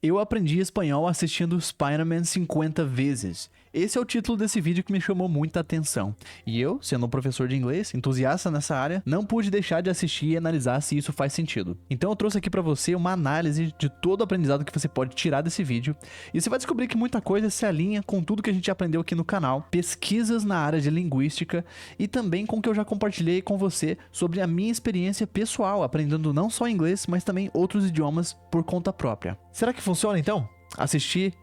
Eu aprendi espanhol assistindo Spider-Man 50 vezes. Esse é o título desse vídeo que me chamou muita atenção. E eu, sendo um professor de inglês, entusiasta nessa área, não pude deixar de assistir e analisar se isso faz sentido. Então eu trouxe aqui pra você uma análise de todo o aprendizado que você pode tirar desse vídeo. E você vai descobrir que muita coisa se alinha com tudo que a gente aprendeu aqui no canal, pesquisas na área de linguística e também com o que eu já compartilhei com você sobre a minha experiência pessoal, aprendendo não só inglês, mas também outros idiomas por conta própria. Será que funciona então? Assistir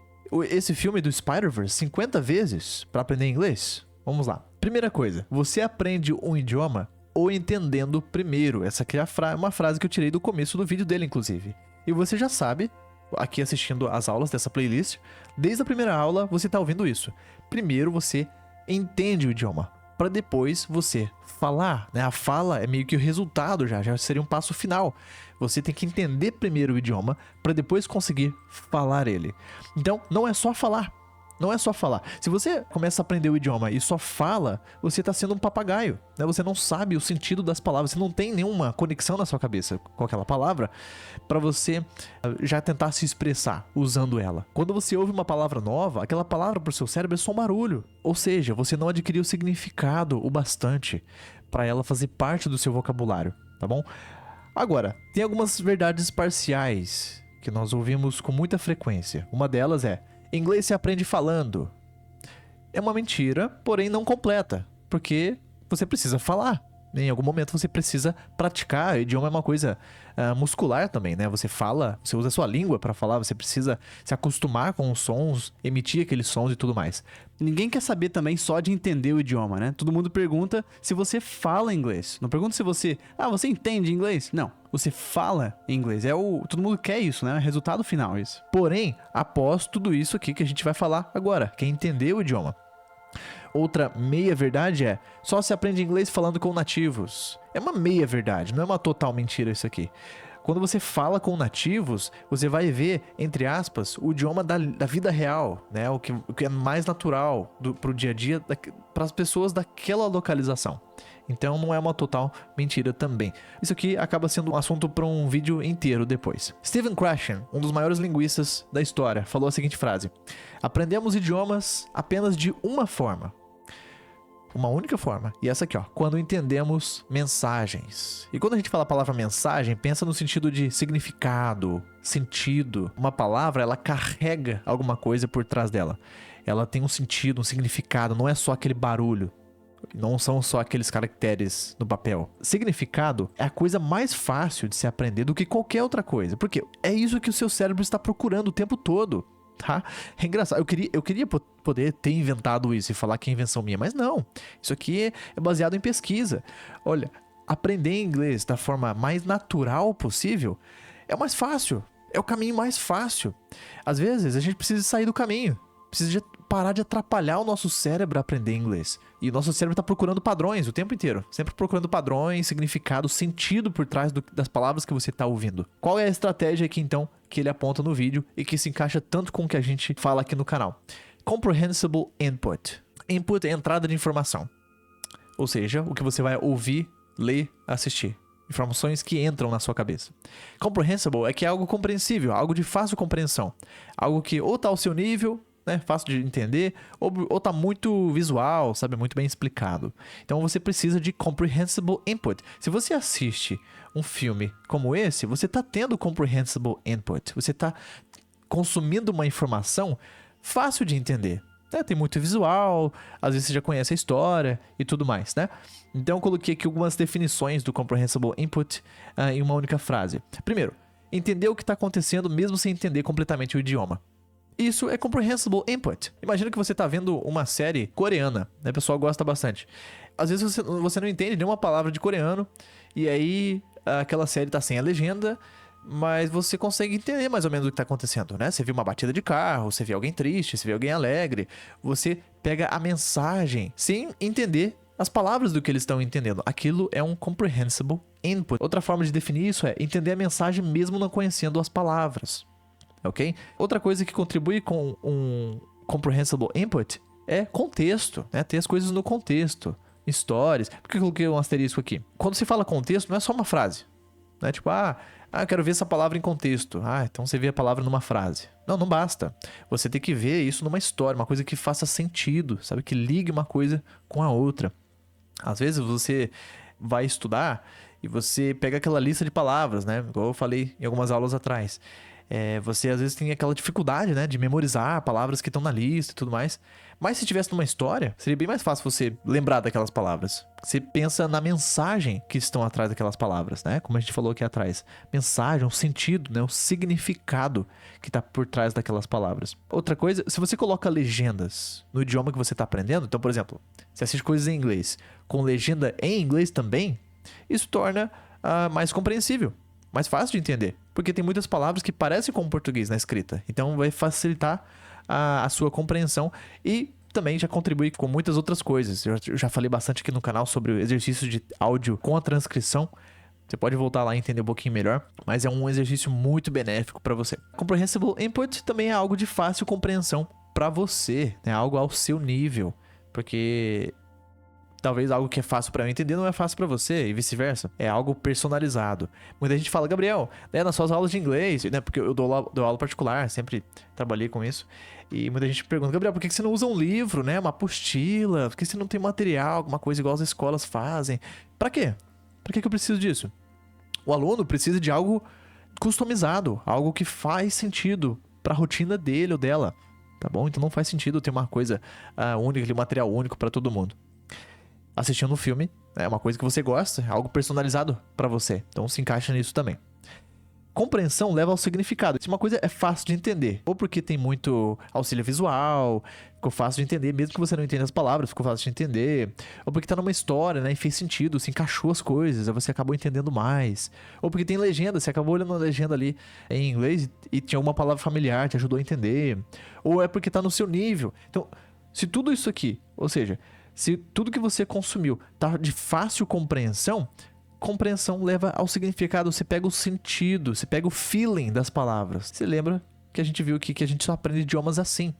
esse filme do Spider-Verse 50 vezes para aprender inglês? Vamos lá. Primeira coisa, você aprende um idioma ou entendendo primeiro. Essa aqui é uma frase que eu tirei do começo do vídeo dele, inclusive. E você já sabe, aqui assistindo as aulas dessa playlist, desde a primeira aula você está ouvindo isso. Primeiro você entende o idioma, para depois você falar, né? A fala é meio que o resultado já seria um passo final. Você tem que entender primeiro o idioma para depois conseguir falar ele. Então, não é só falar. Não é só falar. Se você começa a aprender o idioma e só fala, você está sendo um papagaio, né? Você não sabe o sentido das palavras, você não tem nenhuma conexão na sua cabeça com aquela palavra para você já tentar se expressar usando ela. Quando você ouve uma palavra nova, aquela palavra para o seu cérebro é só um barulho. Ou seja, você não adquiriu o significado o bastante para ela fazer parte do seu vocabulário, tá bom? Agora, tem algumas verdades parciais que nós ouvimos com muita frequência. Uma delas é: inglês se aprende falando. É uma mentira, porém não completa, porque você precisa falar. Em algum momento você precisa praticar. O idioma é uma coisa muscular também, né? Você fala, você usa a sua língua para falar, você precisa se acostumar com os sons, emitir aqueles sons e tudo mais. Ninguém quer saber também só de entender o idioma, né? Todo mundo pergunta se você fala inglês. Não pergunta se você você entende inglês? Não. Você fala inglês. Todo mundo quer isso, né? É o resultado final isso. Porém, após tudo isso aqui que a gente vai falar agora, que é entender o idioma. Outra meia verdade é: só se aprende inglês falando com nativos. É uma meia verdade, não é uma total mentira isso aqui. Quando você fala com nativos, você vai ver, entre aspas, o idioma da vida real, né? O que é mais natural pro dia a dia para as pessoas daquela localização. Então não é uma total mentira também. Isso aqui acaba sendo um assunto para um vídeo inteiro depois. Stephen Krashen, um dos maiores linguistas da história, falou a seguinte frase: aprendemos idiomas apenas de uma forma. Uma única forma. E essa aqui, ó. Quando entendemos mensagens. E quando a gente fala a palavra mensagem, pensa no sentido de significado, sentido. Uma palavra, ela carrega alguma coisa por trás dela. Ela tem um sentido, um significado. Não é só aquele barulho. Não são só aqueles caracteres no papel. Significado é a coisa mais fácil de se aprender do que qualquer outra coisa. Porque é isso que o seu cérebro está procurando o tempo todo. Tá? É engraçado, eu queria poder ter inventado isso e falar que é invenção minha, mas não, isso aqui é baseado em pesquisa. Olha, aprender inglês da forma mais natural possível é o mais fácil, é o caminho mais fácil. Às vezes a gente precisa sair do caminho, precisa parar de atrapalhar o nosso cérebro a aprender inglês. E o nosso cérebro está procurando padrões o tempo inteiro, sempre procurando padrões, significado, sentido por trás das palavras que você está ouvindo. Qual é a estratégia aqui então que ele aponta no vídeo e que se encaixa tanto com o que a gente fala aqui no canal? Comprehensible Input. Input é entrada de informação, ou seja, o que você vai ouvir, ler, assistir. Informações que entram na sua cabeça. Comprehensible é que é algo compreensível, algo de fácil compreensão, algo que ou está ao seu nível, né, fácil de entender, ou tá muito visual, sabe, muito bem explicado. Então você precisa de comprehensible input. Se você assiste um filme como esse, você tá tendo comprehensible input. Você tá consumindo uma informação fácil de entender. Tem muito visual, às vezes você já conhece a história e tudo mais, né? Então eu coloquei aqui algumas definições do comprehensible input em uma única frase. Primeiro, entender o que está acontecendo mesmo sem entender completamente o idioma. Isso é comprehensible input. Imagina que você está vendo uma série coreana, né? O pessoal gosta bastante. Às vezes você não entende nenhuma palavra de coreano, e aí aquela série está sem a legenda, mas você consegue entender mais ou menos o que está acontecendo, né? Você viu uma batida de carro, você vê alguém triste, você vê alguém alegre, você pega a mensagem sem entender as palavras do que eles estão entendendo. Aquilo é um comprehensible input. Outra forma de definir isso é entender a mensagem mesmo não conhecendo as palavras. Ok? Outra coisa que contribui com um comprehensible input é contexto, né? Ter as coisas no contexto, histórias. Por que eu coloquei um asterisco aqui? Quando se fala contexto, não é só uma frase, né? Tipo, Ah, eu quero ver essa palavra em contexto. Ah, então você vê a palavra numa frase. Não, não basta. Você tem que ver isso numa história, uma coisa que faça sentido, sabe? Que ligue uma coisa com a outra. Às vezes você vai estudar e você pega aquela lista de palavras, né? Igual eu falei em algumas aulas atrás. Você às vezes tem aquela dificuldade, né, de memorizar palavras que estão na lista e tudo mais. Mas se tivesse numa história, seria bem mais fácil você lembrar daquelas palavras. Você pensa na mensagem que estão atrás daquelas palavras, né? Como a gente falou aqui atrás. Mensagem, um sentido, né? O significado que está por trás daquelas palavras. Outra coisa, se você coloca legendas no idioma que você está aprendendo, então, por exemplo, você assiste coisas em inglês com legenda em inglês também, isso torna mais compreensível. Mais fácil de entender, porque tem muitas palavras que parecem com o português na escrita. Então vai facilitar a sua compreensão e também já contribui com muitas outras coisas. Eu já falei bastante aqui no canal sobre o exercício de áudio com a transcrição. Você pode voltar lá e entender um pouquinho melhor, mas é um exercício muito benéfico para você. Comprehensible Input também é algo de fácil compreensão para você, né? Algo ao seu nível, porque talvez algo que é fácil pra eu entender não é fácil pra você, e vice-versa. É algo personalizado. Muita gente fala, Gabriel, né, nas suas aulas de inglês, né, porque eu dou aula particular, sempre trabalhei com isso. E muita gente pergunta, Gabriel, por que você não usa um livro, né, uma apostila? Por que você não tem material, alguma coisa igual as escolas fazem? Pra quê? Pra que eu preciso disso? O aluno precisa de algo customizado, algo que faz sentido pra rotina dele ou dela, tá bom? Então não faz sentido ter uma coisa única, um material único pra todo mundo. Assistindo um filme é uma coisa que você gosta, é algo personalizado pra você. Então se encaixa nisso também. Compreensão leva ao significado. Se uma coisa é fácil de entender, ou porque tem muito auxílio visual, ficou fácil de entender, mesmo que você não entenda as palavras, ficou fácil de entender, ou porque tá numa história, né, e fez sentido, se encaixou as coisas, aí você acabou entendendo mais, ou porque tem legenda, você acabou olhando a legenda ali em inglês e tinha uma palavra familiar, te ajudou a entender, ou é porque tá no seu nível. Então, se tudo isso aqui, ou seja, se tudo que você consumiu tá de fácil compreensão, compreensão leva ao significado, você pega o sentido, você pega o feeling das palavras. Você lembra que a gente viu aqui que a gente só aprende idiomas assim,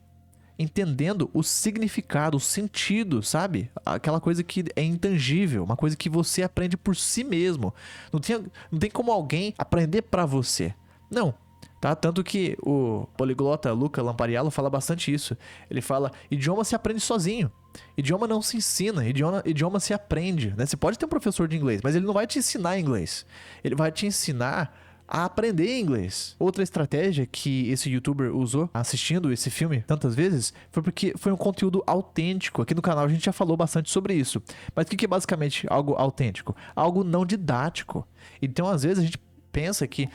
entendendo o significado, o sentido, sabe? Aquela coisa que é intangível, uma coisa que você aprende por si mesmo. Não tem como alguém aprender pra você. Não. Tá? Tanto que o poliglota Luca Lampariello fala bastante isso. Ele fala, idioma se aprende sozinho. Idioma não se ensina, idioma se aprende, né? Você pode ter um professor de inglês, mas ele não vai te ensinar inglês. Ele vai te ensinar a aprender inglês. Outra estratégia que esse youtuber usou assistindo esse filme tantas vezes foi porque foi um conteúdo autêntico. Aqui no canal a gente já falou bastante sobre isso. Mas o que é basicamente algo autêntico? Algo não didático. Então às vezes a gente pensa que,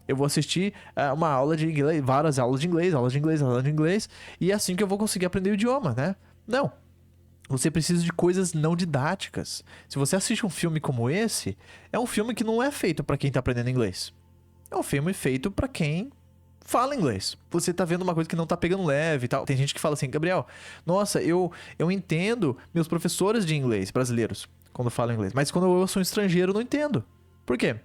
eu vou assistir uma aula de inglês, várias aulas de inglês, e é assim que eu vou conseguir aprender o idioma, né? Não. Você precisa de coisas não didáticas. Se você assiste um filme como esse, é um filme que não é feito pra quem tá aprendendo inglês. É um filme feito pra quem fala inglês. Você tá vendo uma coisa que não tá pegando leve e tal. Tem gente que fala assim, Gabriel, nossa, eu entendo meus professores de inglês brasileiros quando falam inglês, mas quando eu sou um estrangeiro eu não entendo. Por quê?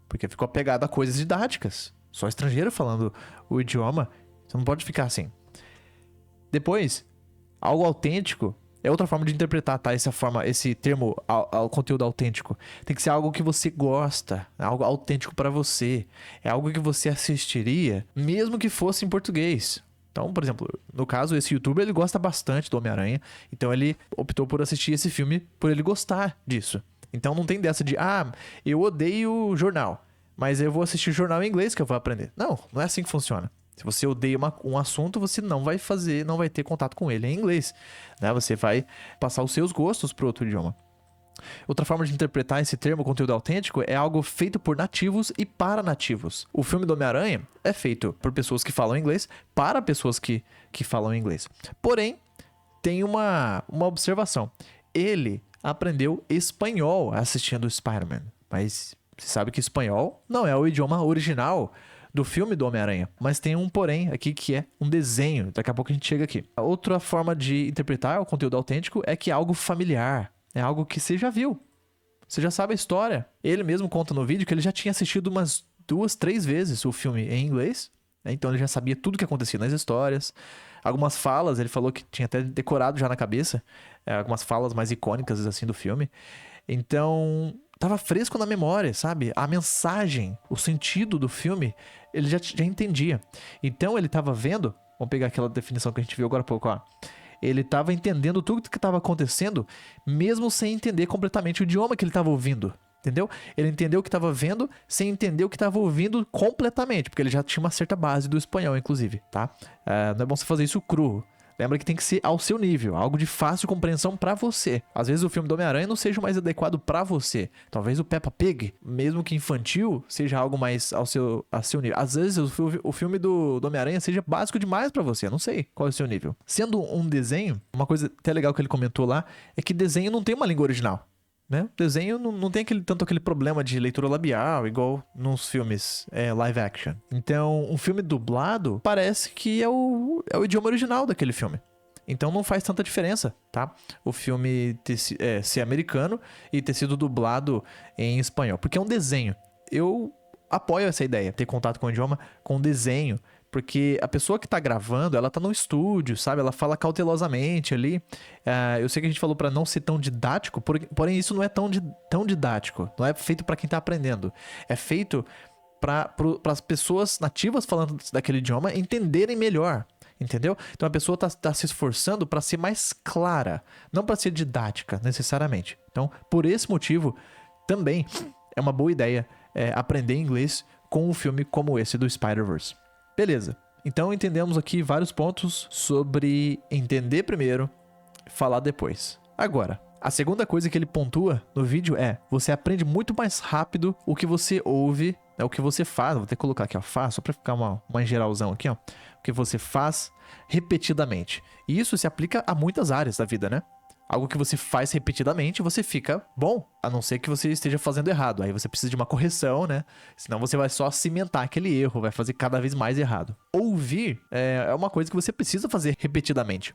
Porque ficou apegado a coisas didáticas. Só estrangeiro falando o idioma. Você não pode ficar assim. Depois, algo autêntico é outra forma de interpretar, tá? Esse termo, ao conteúdo autêntico. Tem que ser algo que você gosta, algo autêntico pra você. É algo que você assistiria, mesmo que fosse em português. Então, por exemplo, no caso, esse youtuber, ele gosta bastante do Homem-Aranha. Então, ele optou por assistir esse filme por ele gostar disso. Então, não tem dessa de, eu odeio jornal, mas eu vou assistir jornal em inglês que eu vou aprender. Não, não é assim que funciona. Se você odeia um assunto, você não vai ter contato com ele em inglês, né? Você vai passar os seus gostos para outro idioma. Outra forma de interpretar esse termo, conteúdo autêntico, é algo feito por nativos e para nativos. O filme do Homem-Aranha é feito por pessoas que falam inglês para pessoas que falam inglês. Porém, tem uma observação. Ele aprendeu espanhol assistindo Spider-Man, mas você sabe que espanhol não é o idioma original do filme do Homem-Aranha, mas tem um porém aqui que é um desenho. Daqui a pouco a gente chega aqui. A outra forma de interpretar o conteúdo autêntico é que é algo familiar, é algo que você já viu, você já sabe a história. Ele mesmo conta no vídeo que ele já tinha assistido umas 2, 3 vezes o filme em inglês, né? Então ele já sabia tudo que acontecia nas histórias. Algumas falas, ele falou que tinha até decorado já na cabeça, algumas falas mais icônicas assim do filme. Então tava fresco na memória, sabe? A mensagem, o sentido do filme, ele já entendia. Então ele tava vendo, vamos pegar aquela definição que a gente viu agora há pouco, ó. Ele tava entendendo tudo que tava acontecendo, mesmo sem entender completamente o idioma que ele tava ouvindo. Entendeu? Ele entendeu o que estava vendo sem entender o que estava ouvindo completamente, porque ele já tinha uma certa base do espanhol, inclusive, tá? Não é bom você fazer isso cru. Lembra que tem que ser ao seu nível, algo de fácil compreensão pra você. Às vezes o filme do Homem-Aranha não seja o mais adequado pra você. Talvez o Peppa Pig, mesmo que infantil, seja algo mais ao seu nível. Às vezes o filme do Homem-Aranha seja básico demais pra você, não sei qual é o seu nível. Sendo um desenho, uma coisa até legal que ele comentou lá, é que desenho não tem uma língua original. Né? O desenho não tem tanto aquele problema de leitura labial, igual nos filmes live action. Então, um filme dublado parece que é o idioma original daquele filme. Então não faz tanta diferença, tá? O filme ser americano e ter sido dublado em espanhol. Porque é um desenho. Eu apoio essa ideia, ter contato com o idioma com desenho. Porque a pessoa que tá gravando, ela tá no estúdio, sabe? Ela fala cautelosamente ali. Eu sei que a gente falou pra não ser tão didático, porém isso não é tão didático. Não é feito pra quem tá aprendendo. É feito para as pessoas nativas falando daquele idioma entenderem melhor. Entendeu? Então a pessoa tá se esforçando pra ser mais clara, não pra ser didática, necessariamente. Então, por esse motivo, também é uma boa ideia aprender inglês com um filme como esse do Spider-Verse. Beleza, então entendemos aqui vários pontos sobre entender primeiro, falar depois. Agora, a segunda coisa que ele pontua no vídeo é: você aprende muito mais rápido o que você ouve, o que você faz. Vou até colocar aqui, ó, faz, só pra ficar uma em geralzão aqui, ó. O que você faz repetidamente. E isso se aplica a muitas áreas da vida, né? Algo que você faz repetidamente, você fica bom, a não ser que você esteja fazendo errado. Aí você precisa de uma correção, né? Senão você vai só cimentar aquele erro, vai fazer cada vez mais errado. Ouvir é uma coisa que você precisa fazer repetidamente.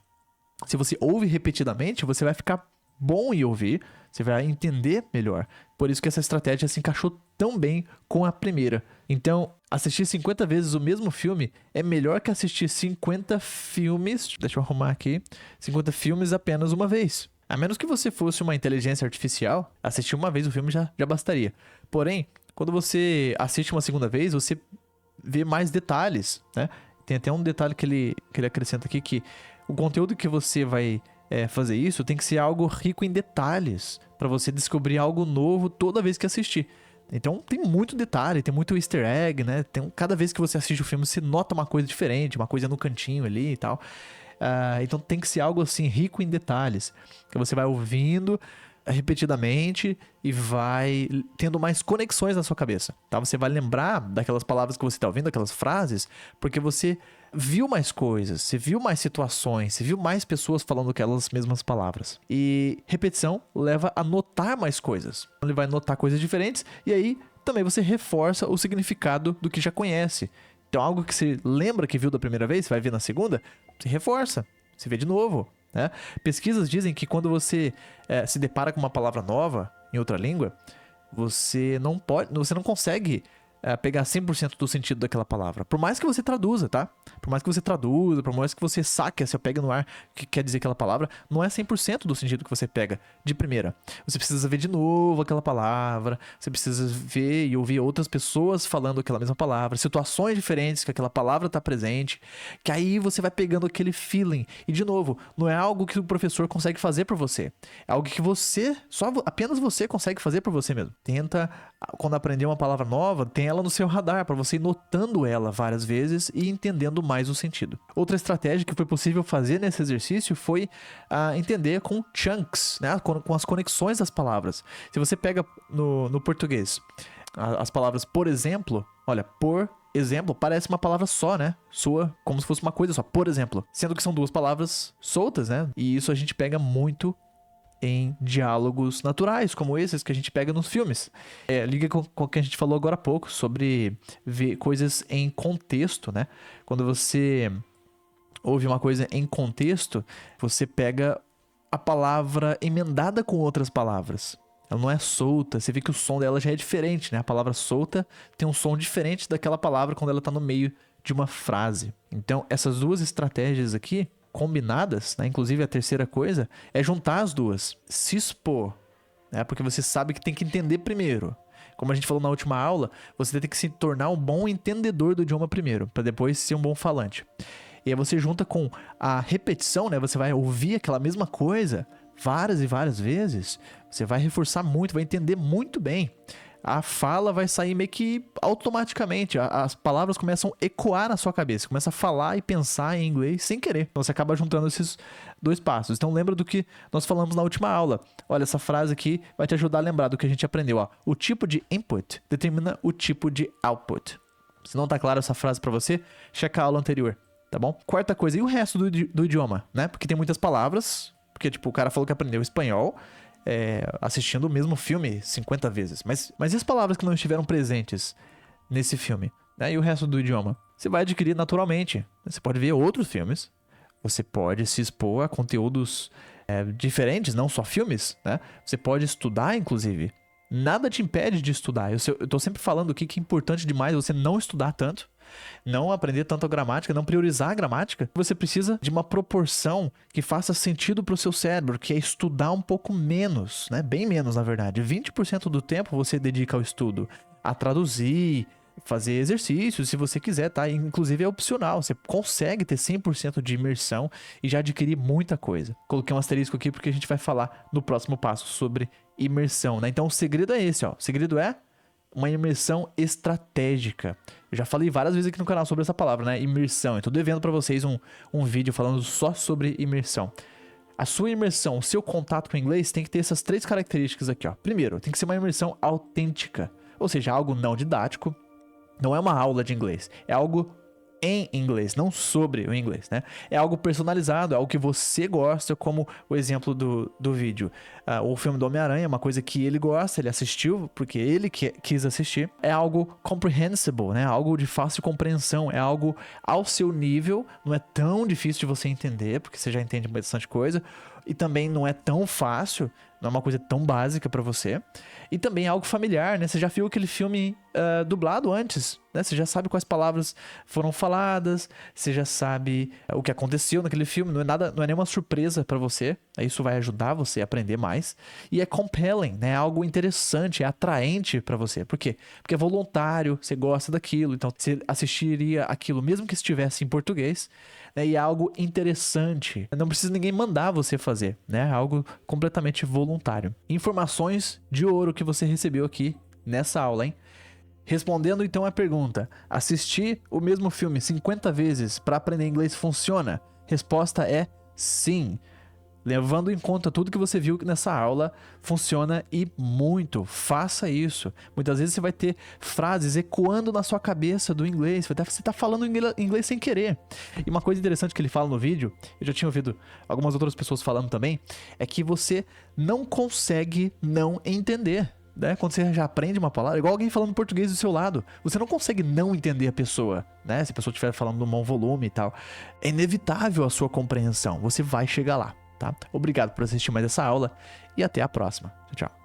Se você ouve repetidamente, você vai ficar bom em ouvir, você vai entender melhor. Por isso que essa estratégia se encaixou tão bem com a primeira. Então, assistir 50 vezes o mesmo filme é melhor que assistir 50 filmes... Deixa eu arrumar aqui. 50 filmes apenas uma vez. A menos que você fosse uma inteligência artificial, assistir uma vez o filme já bastaria. Porém, quando você assiste uma segunda vez, você vê mais detalhes, né? Tem até um detalhe que ele acrescenta aqui, que o conteúdo que você vai fazer isso tem que ser algo rico em detalhes, para você descobrir algo novo toda vez que assistir. Então tem muito detalhe, tem muito easter egg, né? Cada vez que você assiste o filme, você nota uma coisa diferente, uma coisa no cantinho ali e tal. Então tem que ser algo assim, rico em detalhes, que você vai ouvindo repetidamente e vai tendo mais conexões na sua cabeça, tá? Você vai lembrar daquelas palavras que você tá ouvindo, aquelas frases, porque você viu mais coisas, você viu mais situações, você viu mais pessoas falando aquelas mesmas palavras. E repetição leva a notar mais coisas. Ele vai notar coisas diferentes e aí também você reforça o significado do que já conhece. Então algo que você lembra que viu da primeira vez, você vai ver na segunda, você reforça, você vê de novo. Né? Pesquisas dizem que quando você se depara com uma palavra nova em outra língua, você não consegue pegar 100% do sentido daquela palavra. Por mais que você traduza, tá? Por mais que você traduza, por mais que você saque, você pega no ar o que quer dizer aquela palavra, não é 100% do sentido que você pega de primeira. Você precisa ver de novo aquela palavra, você precisa ver e ouvir outras pessoas falando aquela mesma palavra, situações diferentes que aquela palavra está presente, que aí você vai pegando aquele feeling. E de novo, não é algo que o professor consegue fazer por você. É algo que apenas você consegue fazer por você mesmo. Tenta, quando aprender uma palavra nova, tem ela no seu radar, para você ir notando ela várias vezes e entendendo mais o sentido. Outra estratégia que foi possível fazer nesse exercício foi entender com chunks, né? Com as conexões das palavras. Se você pega no português as palavras por exemplo, olha, por exemplo parece uma palavra só, né? Soa como se fosse uma coisa só, por exemplo. Sendo que são duas palavras soltas, né? E isso a gente pega muito em diálogos naturais, como esses que a gente pega nos filmes. Liga com o que a gente falou agora há pouco, sobre ver coisas em contexto, né? Quando você ouve uma coisa em contexto, você pega a palavra emendada com outras palavras. Ela não é solta, você vê que o som dela já é diferente, né? A palavra solta tem um som diferente daquela palavra quando ela tá no meio de uma frase. Então, essas duas estratégias aqui combinadas, né? Inclusive a terceira coisa é juntar as duas, se expor né? Porque você sabe que tem que entender primeiro. Como a gente falou na última aula, você tem que se tornar um bom entendedor do idioma primeiro, para depois ser um bom falante. E aí você junta com a repetição, né? Você vai ouvir aquela mesma coisa várias e várias vezes. Você vai reforçar muito, vai entender muito bem. A fala vai sair meio que automaticamente. As palavras começam a ecoar na sua cabeça. Começa a falar e pensar em inglês sem querer. Então você acaba juntando esses dois passos. Então lembra do que nós falamos na última aula. Olha, essa frase aqui vai te ajudar a lembrar do que a gente aprendeu. Ó. O tipo de input determina o tipo de output. Se não tá claro essa frase pra você, checa a aula anterior, tá bom? Quarta coisa, e o resto do idioma, né? Porque tem muitas palavras. Porque, tipo, o cara falou que aprendeu espanhol assistindo o mesmo filme 50 vezes. Mas e as palavras que não estiveram presentes nesse filme? Né? E o resto do idioma? Você vai adquirir naturalmente. Você pode ver outros filmes. Você pode se expor a conteúdos diferentes, não só filmes, né? Você pode estudar, inclusive. Nada te impede de estudar. Eu tô sempre falando aqui que é importante demais você não estudar tanto. Não aprender tanto a gramática, não priorizar a gramática. Você precisa de uma proporção que faça sentido para o seu cérebro, que é estudar um pouco menos, né? Bem menos, na verdade. 20% do tempo você dedica ao estudo, a traduzir, fazer exercícios, se você quiser, tá? Inclusive é opcional, você consegue ter 100% de imersão e já adquirir muita coisa. Coloquei um asterisco aqui porque a gente vai falar no próximo passo sobre imersão, né? Então o segredo é esse, ó. O segredo é uma imersão estratégica. Eu já falei várias vezes aqui no canal sobre essa palavra, né? Imersão. Eu tô devendo pra vocês um vídeo falando só sobre imersão. A sua imersão, o seu contato com o inglês tem que ter essas 3 características aqui, ó. Primeiro, tem que ser uma imersão autêntica. Ou seja, algo não didático. Não é uma aula de inglês. É algo em inglês, não sobre o inglês, né? É algo personalizado, é algo que você gosta, como o exemplo do vídeo. O filme do Homem-Aranha é uma coisa que ele gosta, ele assistiu porque ele quis assistir. É algo comprehensible, né? Algo de fácil compreensão, é algo ao seu nível, não é tão difícil de você entender, porque você já entende bastante coisa. E também não é tão fácil, não é uma coisa tão básica pra você. E também é algo familiar, né? Você já viu aquele filme dublado antes, né? Você já sabe quais palavras foram faladas, você já sabe o que aconteceu naquele filme. Não é nenhuma surpresa pra você. Isso vai ajudar você a aprender mais. E é compelling, né? É algo interessante, é atraente pra você. Por quê? Porque é voluntário, você gosta daquilo. Então você assistiria aquilo mesmo que estivesse em português. E é algo interessante. Não precisa ninguém mandar você fazer, né? É algo completamente voluntário. Informações de ouro que você recebeu aqui nessa aula, hein? Respondendo então a pergunta: assistir o mesmo filme 50 vezes para aprender inglês funciona? Resposta é sim. Levando em conta tudo que você viu nessa aula, funciona e muito. Faça isso. Muitas vezes você vai ter frases ecoando na sua cabeça do inglês. Você tá falando inglês sem querer. E uma coisa interessante que ele fala no vídeo, eu já tinha ouvido algumas outras pessoas falando também, é que você não consegue não entender. Né? Quando você já aprende uma palavra, igual alguém falando português do seu lado, você não consegue não entender a pessoa, né? Se a pessoa estiver falando num bom volume e tal. É inevitável a sua compreensão. Você vai chegar lá. Tá? Obrigado por assistir mais essa aula e até a próxima. Tchau, tchau.